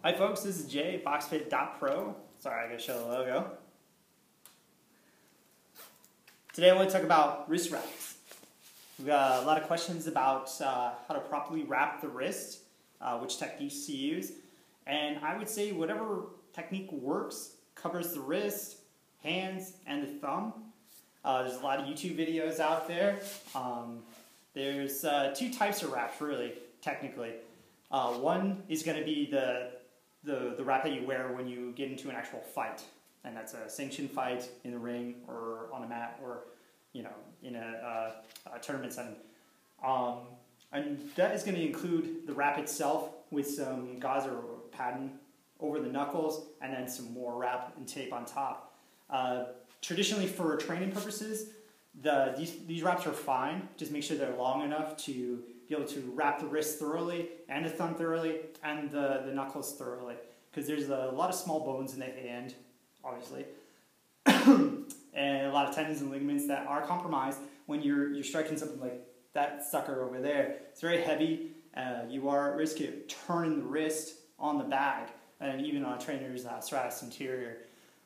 Hi folks, this is Jay, BoxFit.pro. Sorry, I gotta show the logo. Today I want to talk about wrist wraps. We've got a lot of questions about how to properly wrap the wrist, which techniques to use. And I would say whatever technique works, covers the wrist, hands, and the thumb. There's a lot of YouTube videos out there. There's two types of wraps really, technically. One is going to be the wrap that you wear when you get into an actual fight, and that's a sanctioned fight in the ring or on a mat or in a tournament setting. And that is going to include the wrap itself with some gauze or padding over the knuckles, and then some more wrap and tape on top. Traditionally, for training purposes, these wraps are fine. Just make sure they're long enough to be able to wrap the wrist thoroughly, and the thumb thoroughly, and the knuckles thoroughly. Because there's a lot of small bones in the hand, obviously, and a lot of tendons and ligaments that are compromised when you're striking something like that sucker over there. It's very heavy. You are at risk of turning the wrist on the bag, and even on a trainer's serratus anterior.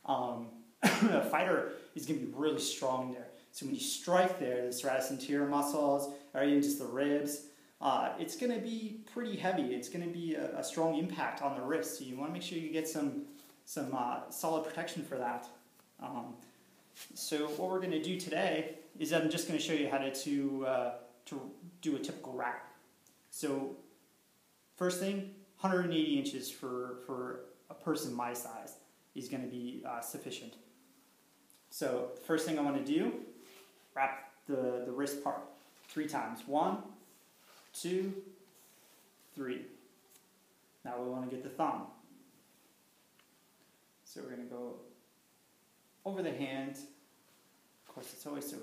A fighter is going to be really strong there. So when you strike there, the serratus anterior muscles, or even just the ribs, it's going to be pretty heavy. It's going to be a strong impact on the wrist. So you want to make sure you get some solid protection for that. So what we're going to do today is I'm just going to show you how to do a typical wrap. So first thing, 180 inches for a person my size is going to be sufficient. So the first thing I want to do, wrap the wrist part 3 times. 1, 2, 3. Now we want to get the thumb. So we're going to go over the hand. Of course, it's always so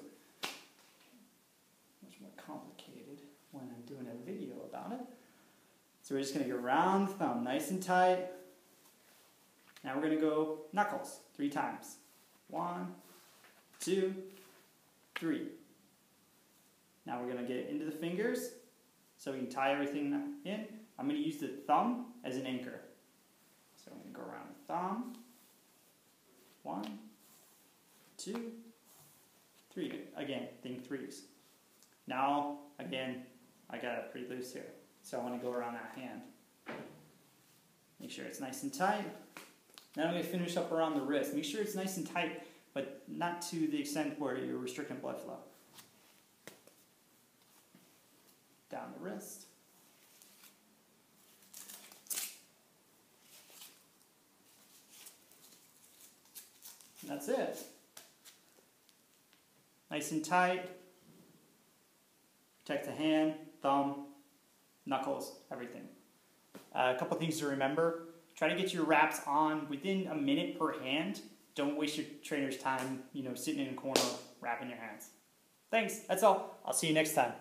much more complicated when I'm doing a video about it. So we're just going to go around the thumb, nice and tight. Now we're going to go knuckles 3 times. 1, 2, 3. Now we're going to get into the fingers so we can tie everything in. I'm going to use the thumb as an anchor. So I'm going to go around the thumb. 1, 2, 3. Again, think 3s. Now, again, I got it pretty loose here. So I want to go around that hand. Make sure it's nice and tight. Then I'm going to finish up around the wrist. Make sure it's nice and tight, but not to the extent where you're restricting blood flow. Down the wrist. And that's it. Nice and tight. Protect the hand, thumb, knuckles, everything. A couple things to remember. Try to get your wraps on within a minute per hand. Don't waste your trainer's time, sitting in a corner wrapping your hands. Thanks, that's all. I'll see you next time.